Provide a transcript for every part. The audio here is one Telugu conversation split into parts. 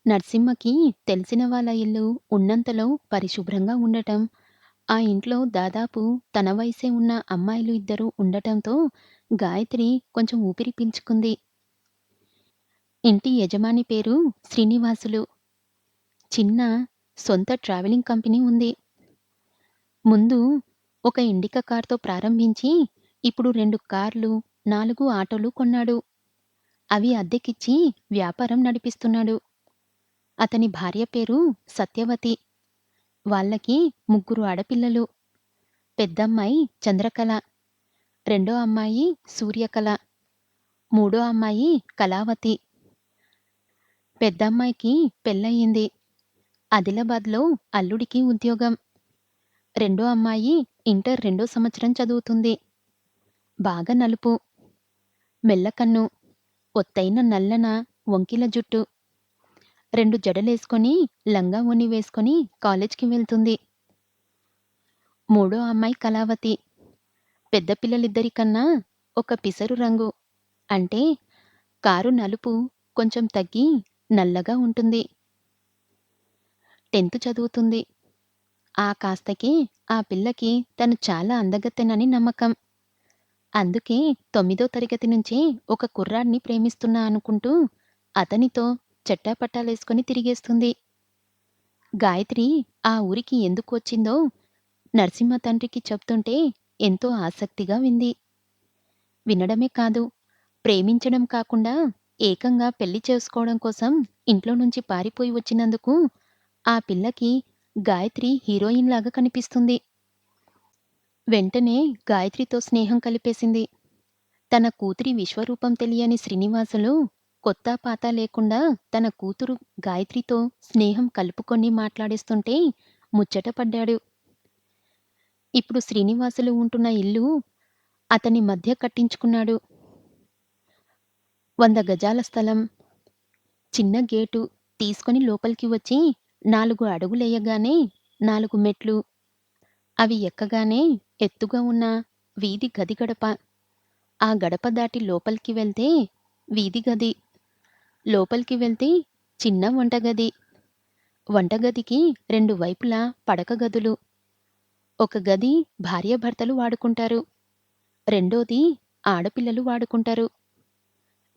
నర్సింహకి తెలిసిన వాళ్ళ ఇల్లు ఉన్నంతలో పరిశుభ్రంగా ఉండటం, ఆ ఇంట్లో దాదాపు తన వయసే ఉన్న అమ్మాయిలు ఇద్దరు ఉండటంతో గాయత్రి కొంచెం ఊపిరి పీల్చుకుంది. ఇంటి యజమాని పేరు శ్రీనివాసులు. చిన్న సొంత ట్రావెలింగ్ కంపెనీ ఉంది. ముందు ఒక ఇండికా కార్‌తో ప్రారంభించి ఇప్పుడు 2 కార్లు, 4 ఆటోలు కొన్నాడు. అవి అద్దెకిచ్చి వ్యాపారం నడిపిస్తున్నాడు. అతని భార్య పేరు సత్యవతి. వాళ్ళకి ముగ్గురు ఆడపిల్లలు. పెద్దమ్మాయి చంద్రకళ, రెండో అమ్మాయి సూర్యకళ, మూడో అమ్మాయి కళావతి. పెద్దమ్మాయికి పెళ్లయింది. ఆదిలాబాద్‌లో అల్లుడికి ఉద్యోగం. రెండో అమ్మాయి ఇంటర్ రెండో సంవత్సరం చదువుతుంది. బాగా నలుపు, మెల్లకన్ను, ఒత్తైన నల్లన వంకిల జుట్టు. 2 జడలేసుకొని లంగా ఓణి వేసుకొని కాలేజ్‌కి వెళ్తుంది. మూడో అమ్మాయి కళావతి. పెద్ద పిల్లలిద్దరికన్నా ఒక పిసరు రంగు. అంటే కారు నలుపు కొంచెం తగ్గి నల్లగా ఉంటుంది. 10థ్ చదువుతుంది. ఆ కాస్తకి ఆ పిల్లకి తను చాలా అందగత్తెనని నమ్మకం. అందుకే 9దో తరగతి నుంచే ఒక కుర్రాడిని ప్రేమిస్తున్నా అనుకుంటూ అతనితో చెట్టాపట్టాలేసుకొని తిరిగేస్తుంది. గాయత్రి ఆ ఊరికి ఎందుకు వచ్చిందో నరసింహ తండ్రికి చెప్తుంటే ఎంతో ఆసక్తిగా వింది. వినడమే కాదు, ప్రేమించడం కాకుండా ఏకంగా పెళ్లి చేసుకోవడం కోసం ఇంట్లో నుంచి పారిపోయి వచ్చినందుకు ఆ పిల్లకి గాయత్రి హీరోయిన్‌లాగా కనిపిస్తుంది. వెంటనే గాయత్రితో స్నేహం కలిపేసింది. తన కూతురి విశ్వరూపం తెలియని శ్రీనివాసులు కొత్తా పాతా లేకుండా తన కూతురు గాయత్రితో స్నేహం కలుపుకొని మాట్లాడేస్తుంటే ముచ్చటపడ్డాడు. ఇప్పుడు శ్రీనివాసులు ఉంటున్న ఇల్లు అతని మధ్య కట్టించుకున్నాడు. 100 గజాల స్థలం, చిన్న గేటు తీసుకొని లోపలికి వచ్చి 4 అడుగులెయ్యగానే 4 మెట్లు. అవి ఎక్కగానే ఎత్తుగా ఉన్న వీధి గది గడప. ఆ గడప దాటి లోపలికి వెళ్తే వీధి గది. లోపలికి వెళ్తే చిన్న వంటగది. వంటగదికి 2 వైపులా పడక గదులు. ఒక గది భార్యాభర్తలు వాడుకుంటారు. రెండోది ఆడపిల్లలు వాడుకుంటారు.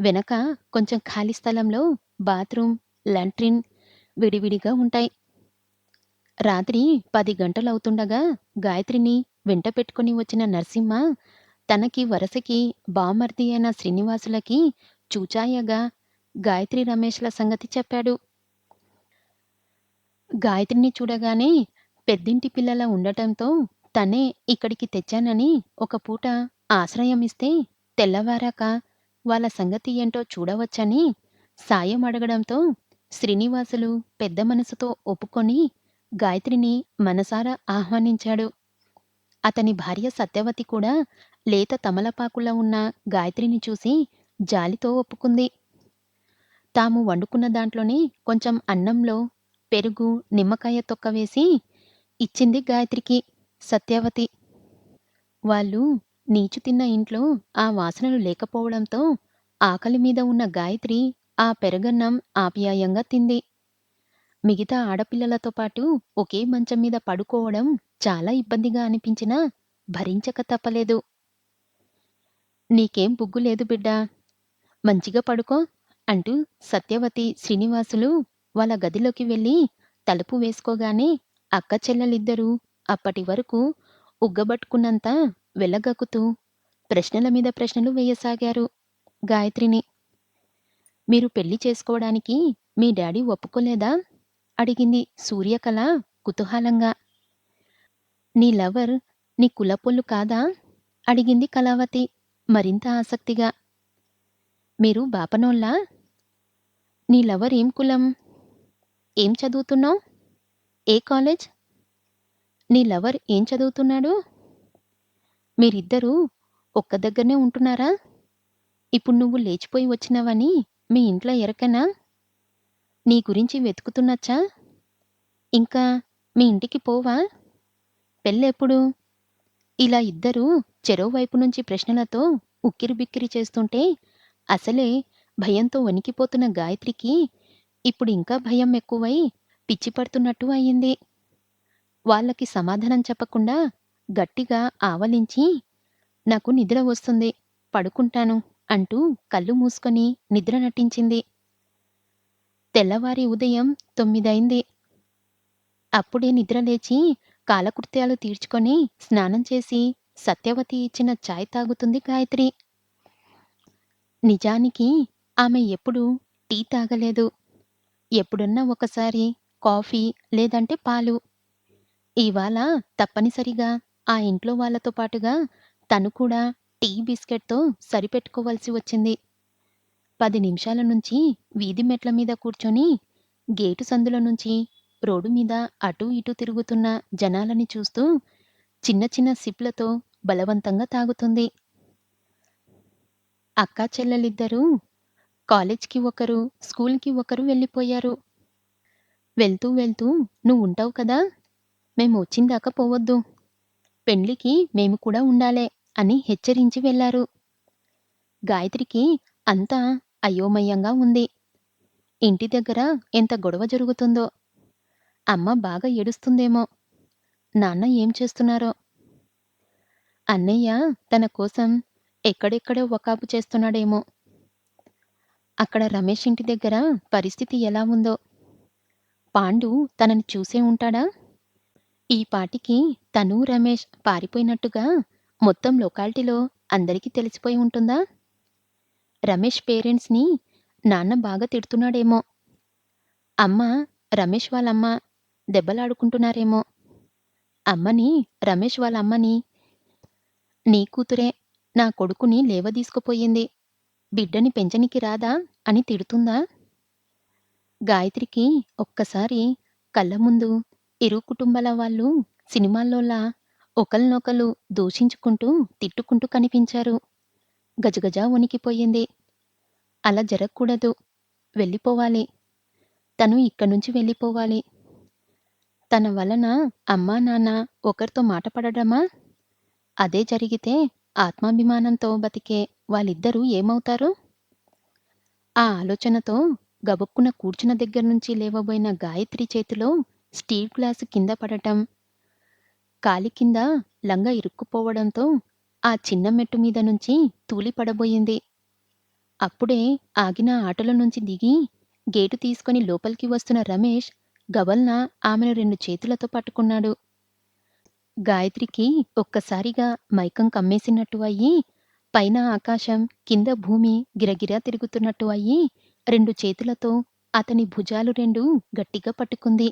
వెనక కొంచెం ఖాళీ స్థలంలో బాత్రూమ్, లాంట్రిన్ విడివిడిగా ఉంటాయి. రాత్రి 10 గంటలవుతుండగా గాయత్రిని వెంట పెట్టుకొని వచ్చిన నర్సింహ తనకి వరసకి బామర్ది అయిన శ్రీనివాసులకి చూచాయగా గాయత్రి రమేష్‌ల సంగతి చెప్పాడు. గాయత్రిని చూడగానే పెద్దింటి పిల్లలా ఉండటంతో తనే ఇక్కడికి తెచ్చానని ఒక పూట ఆశ్రయమిస్తే తెల్లవారాక వాళ్ళ సంగతి ఏంటో చూడవచ్చని సాయం అడగడంతో శ్రీనివాసులు పెద్ద మనసుతో ఒప్పుకొని గాయత్రిని మనసారా ఆహ్వానించాడు. అతని భార్య సత్యవతి కూడా లేత తమలపాకులా ఉన్న గాయత్రిని చూసి జాలితో ఒప్పుకుంది. తాము వండుకున్న దాంట్లోనే కొంచెం అన్నంలో పెరుగు, నిమ్మకాయ తొక్క వేసి ఇచ్చింది గాయత్రికి సత్యవతి. వాళ్ళు నీచు తిన్న ఇంట్లో ఆ వాసనలు లేకపోవడంతో ఆకలి మీద ఉన్న గాయత్రి ఆ పెరగన్నం ఆప్యాయంగా తింది. మిగతా ఆడపిల్లలతో పాటు ఒకే మంచం మీద పడుకోవడం చాలా ఇబ్బందిగా అనిపించినా భరించక తప్పలేదు. "నీకేం బుగ్గు లేదు బిడ్డా, మంచిగా పడుకో" అంటూ సత్యవతి, శ్రీనివాసులు వాళ్ళ గదిలోకి వెళ్ళి తలుపు వేసుకోగానే అక్క చెల్లెలిద్దరూ అప్పటి వరకు ఉగ్గబట్టుకున్నంత వెళ్లగక్కుతూ ప్రశ్నల మీద ప్రశ్నలు వేయసాగారు గాయత్రిని. "మీరు పెళ్లి చేసుకోవడానికి మీ డాడీ ఒప్పుకోలేదా?" అడిగింది సూర్యకళ కుతూహలంగా. "నీ లవర్ నీ కులపొల్లు కాదా?" అడిగింది కళావతి మరింత ఆసక్తిగా. "మీరు బాపనోళ్ళా? నీ లవర్ ఏం కులం? ఏం చదువుతున్నావ్? ఏ కాలేజ్? నీ లవర్ ఏం చదువుతున్నాడు? మీరిద్దరూ ఒక్క దగ్గరనే ఉంటున్నారా? ఇప్పుడు నువ్వు లేచిపోయి వచ్చినవని మీ ఇంట్లో ఎరకనా? నీ గురించి వెతుకుతున్నచ్చా? ఇంకా మీ ఇంటికి పోవా? పెళ్ళెప్పుడు?" ఇలా ఇద్దరూ చెరోవైపు నుంచి ప్రశ్నలతో ఉక్కిరిబిక్కిరి చేస్తుంటే అసలే భయంతో వణికిపోతున్న గాయత్రికి ఇప్పుడింకా భయం ఎక్కువై పిచ్చి పడుతున్నట్టు అయింది. వాళ్ళకి సమాధానం చెప్పకుండా గట్టిగా ఆవలించి, "నాకు నిద్ర వస్తుంది. పడుకుంటాను" అంటూ కళ్ళు మూసుకొని నిద్ర నటించింది. తెల్లవారి ఉదయం 9 అప్పుడే నిద్ర లేచి కాలకృత్యాలు తీర్చుకొని స్నానం చేసి సత్యవతి ఇచ్చిన చాయ్ తాగుతుంది గాయత్రి. నిజానికి ఆమె ఎప్పుడూ టీ తాగలేదు. ఎప్పుడన్నా ఒకసారి కాఫీ లేదంటే పాలు. ఇవాళ తప్పనిసరిగా ఆ ఇంట్లో వాళ్ళతో పాటుగా తను కూడా టీ, బిస్కెట్‌తో సరిపెట్టుకోవాల్సి వచ్చింది. 10 నిమిషాల నుంచి వీధి మెట్ల మీద కూర్చొని గేటు సందులో నుంచి రోడ్డు మీద అటూ ఇటూ తిరుగుతున్న జనాలని చూస్తూ చిన్న చిన్న సిప్‌లతో బలవంతంగా తాగుతుంది. అక్కా చెల్లెలిద్దరూ కాలేజ్‌కి ఒకరు, స్కూల్‌కి ఒకరు వెళ్ళిపోయారు. వెళ్తూ వెళ్తూ "నువ్వుంటావు కదా! మేము వచ్చిందాకా పోవద్దు. పెండ్లికి మేము కూడా ఉండాలే" అని హెచ్చరించి వెళ్లారు. గాయత్రికి అంతా అయోమయంగా ఉంది. ఇంటి దగ్గర ఎంత గొడవ జరుగుతుందో! అమ్మ బాగా ఏడుస్తుందేమో! నాన్న ఏం చేస్తున్నారో! అన్నయ్య తన కోసం ఎక్కడెక్కడో వకాబు చేస్తున్నాడేమో! అక్కడ రమేష్ ఇంటి దగ్గర పరిస్థితి ఎలా ఉందో! పాండు తనని చూసే ఉంటాడా? ఈ పాటికి తను, రమేష్ పారిపోయినట్టుగా మొత్తం లొకాలిటీలో అందరికీ తెలిసిపోయి ఉంటుందా? రమేష్ పేరెంట్స్‌ని నాన్న బాగా తిడుతున్నాడేమో! అమ్మ, రమేష్ వాళ్ళమ్మ దెబ్బలాడుకుంటున్నారేమో! అమ్మని, రమేష్ వాళ్ళ అమ్మని, "నీ కూతురే నా కొడుకుని లేవదీసుకుపోయింది. బిడ్డని పెంచనీకి రాదా" అని తిడుతుందా? గాయత్రికి ఒక్కసారి కళ్ళ ముందు ఇరు కుటుంబాల వాళ్ళు సినిమాల్లోలా ఒకళ్ళనొకళ్ళు దూషించుకుంటూ, తిట్టుకుంటూ కనిపించారు. గజగజ వణికిపోయింది. అలా జరగకూడదు. వెళ్ళిపోవాలి. తను ఇక్కడ్నుంచి వెళ్ళిపోవాలి. తన వలన అమ్మా, నాన్న ఒకరితో మాట పడడమా? అదే జరిగితే ఆత్మాభిమానంతో బతికే వాళ్ళిద్దరూ ఏమవుతారు? ఆ ఆలోచనతో గబుక్కున కూర్చున్న దగ్గర్నుంచి లేవబోయిన గాయత్రి చేతిలో స్టీల్ గ్లాసు కింద పడటం, కాలి కింద లంగా ఇరుక్కుపోవడంతో ఆ చిన్న మెట్టు మీద నుంచి తూలి పడబోయింది. అప్పుడే ఆగిన ఆటోలో నుంచి దిగి గేటు తీసుకొని లోపలికి వస్తున్న రమేష్ గబల్న ఆమెను 2 చేతులతో పట్టుకున్నాడు. గాయత్రికి ఒక్కసారిగా మైకం కమ్మేసినట్టు అయ్యి, పైన ఆకాశం, కింద భూమి గిరగిరా తిరుగుతున్నట్టు అయ్యి, 2 చేతులతో అతని భుజాలు 2 గట్టిగా పట్టుకుంది.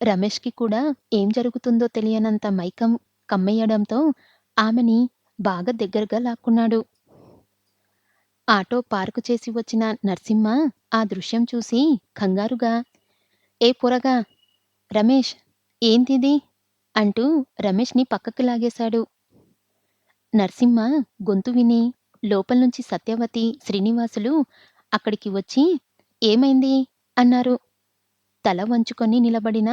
రమేష్‌కి కూడా ఏం జరుగుతుందో తెలియనంత మైకం కమ్మేయడంతో ఆమెని బాగా దగ్గరగా లాక్కున్నాడు. ఆటో పార్కు చేసి వచ్చిన నర్సింహ ఆ దృశ్యం చూసి కంగారుగా, "ఏ పోరగా! రమేష్! ఏందిది?" అంటూ రమేష్‌ని పక్కకి లాగేశాడు. నర్సింహ గొంతు విని లోపల్నుంచి సత్యవతి, శ్రీనివాసులు అక్కడికి వచ్చి "ఏమైంది?" అన్నారు. తల వంచుకొని నిలబడిన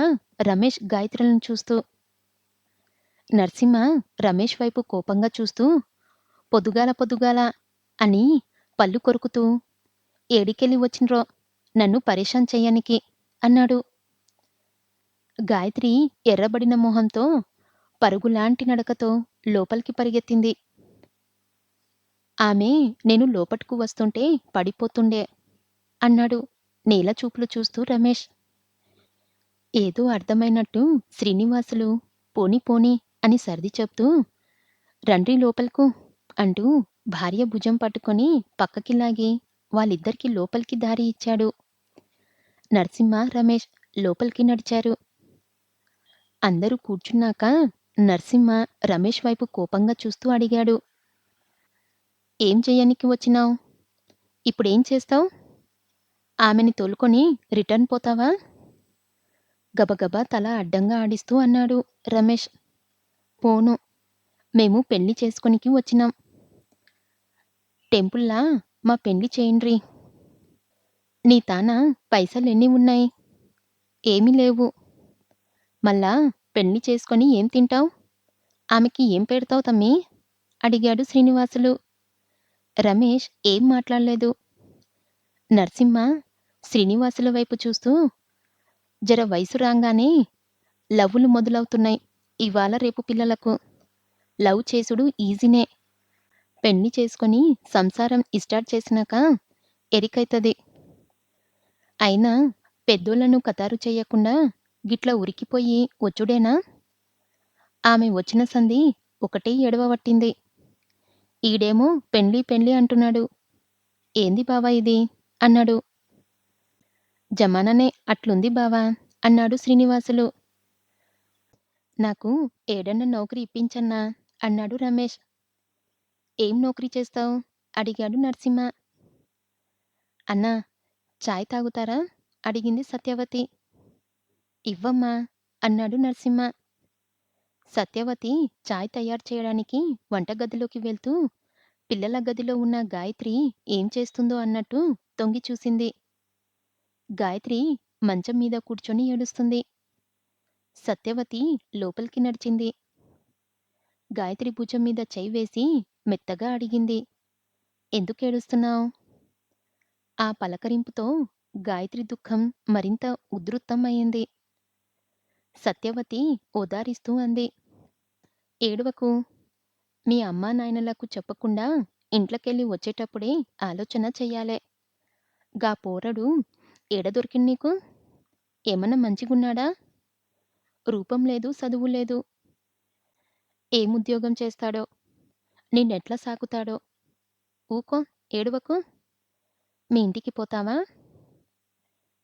రమేష్ గాయత్రులను చూస్తూ. నర్సింహ రమేష్ వైపు కోపంగా చూస్తూ "పొద్దుగాల పొద్దుగాల" అని పళ్ళు కొరుకుతూ "ఏడికెళ్ళి వచ్చిండ్రో నన్ను పరేషాన్ చెయ్యనికి" అన్నాడు. గాయత్రి ఎర్రబడిన మొహంతో పరుగులాంటి నడకతో లోపలికి పరిగెత్తింది. ఆమె నేను లోపటకు వస్తుంటే పడిపోతుండే అన్నాడు నేల చూపులు చూస్తూ రమేష్. ఏదో అర్థమైనట్టు శ్రీనివాసులు పోనీ పోనీ అని సర్ది చెప్తూ రండ్రి లోపలకు అంటూ భార్య భుజం పట్టుకొని పక్కకి లాగి వాళ్ళిద్దరికీ లోపలికి దారి ఇచ్చాడు. నరసింహ, రమేష్ లోపలికి నడిచారు. అందరూ కూర్చున్నాక నరసింహ రమేష్ వైపు కోపంగా చూస్తూ అడిగాడు. ఏం చెయ్యనికి వచ్చినావ్? ఇప్పుడేం చేస్తావ్? ఆమెని తోలుకొని రిటర్న్ పోతావా? గబగబా తల అడ్డంగా ఆడిస్తూ అన్నాడు రమేష్. పోను. మేము పెళ్లి చేసుకొనికి వచ్చినాం. టెంపుల్లా మా పెండ్లి చేయండ్రి. నీ తాన పైసలెన్ని ఉన్నాయి? ఏమీ లేవు. మళ్ళా పెళ్లి చేసుకొని ఏం తింటావ్? ఆమెకి ఏం పెడతావు తమ్మీ? అడిగాడు శ్రీనివాసులు. రమేష్ ఏం మాట్లాడలేదు. నరసింహ శ్రీనివాసుల వైపు చూస్తూ, జర వయసు రాంగానే లవ్వులు మొదలవుతున్నాయి. ఇవాళ రేపు పిల్లలకు. లవ్ చేసుడు ఈజీనే. పెళ్లి చేసుకొని సంసారం ఇస్టార్ట్ చేసినాక ఎరికైతది. అయినా పెద్దోళ్ళను ఖతారు చెయ్యకుండా గిట్ల ఉరికిపోయి వచ్చుడేనా? ఆమె వచ్చిన సంధి ఒకటే ఏడవ పట్టింది. ఈడేమో పెండ్లి పెండ్లి అంటున్నాడు. ఏంది బావా ఇది? అన్నాడు. జమానానే అట్లుంది బావా! అన్నాడు శ్రీనివాసులు. నాకు ఏడన్నా నౌకరీ ఇప్పించన్నా అన్నాడు రమేష్. ఏం నౌకరీ చేస్తావు? అడిగాడు నర్సింహ. అన్నా చాయ్ తాగుతారా? అడిగింది సత్యవతి. ఇవ్వమ్మా అన్నాడు నర్సింహ. సత్యవతి చాయ్ తయారు చేయడానికి వంటగదిలోకి వెళ్తూ పిల్లల గదిలో ఉన్న గాయత్రి ఏం చేస్తుందో అన్నట్టు తొంగి చూసింది. గాయత్రి మంచం మీద కూర్చొని ఏడుస్తుంది. సత్యవతి లోపలికి నడిచింది. గాయత్రి భుజం మీద చెయ్యి వేసి మెత్తగా అడిగింది. ఎందుకేడుస్తున్నావు? ఆ పలకరింపుతో గాయత్రి దుఃఖం మరింత ఉధృతం అయింది. సత్యవతి ఓదారిస్తూ అంది. ఏడవకు. మీ అమ్మానాయనలకు చెప్పకుండా ఇంట్లకెళ్ళి వచ్చేటప్పుడే ఆలోచన చెయ్యాలే. గా పోరడు ఏడ దొరికిండు నీకు? ఏమన్నా మంచిగున్నాడా? రూపం లేదు, సదువు లేదు. ఏముద్యోగం చేస్తాడో? నిన్నెట్లా సాకుతాడో? ఊకో, ఏడవకు. మీ ఇంటికి పోతావా?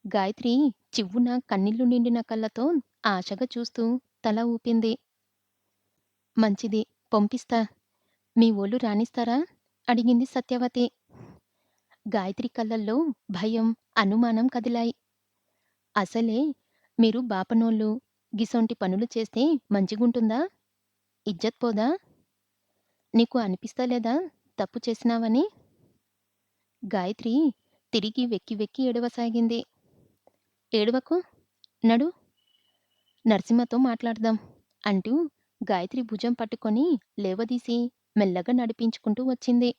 గాయత్రి చివ్వున కన్నీళ్లు నిండిన కళ్ళతో ఆశగా చూస్తూ తల ఊపింది. మంచిది, పంపిస్తా. మీ వోళ్ళు రానిస్తారా? అడిగింది సత్యవతి. గాయత్రి కళ్ళల్లో భయం, అనుమానం కదిలాయి. అసలే మీరు బాపనోళ్ళు, గిసొంటి పనులు చేస్తే మంచిగుంటుందా? ఇజ్జత్ పోదా? నీకు అనిపిస్తలేదా తప్పు చేసినావని? గాయత్రి తిరిగి వెక్కి వెక్కి ఏడవసాగింది. ఏడవకు, నడు. నర్సింహతో మాట్లాడదాం అంటూ గాయత్రి భుజం పట్టుకొని లేవదీసి మెల్లగా నడిపించుకుంటూ వచ్చింది.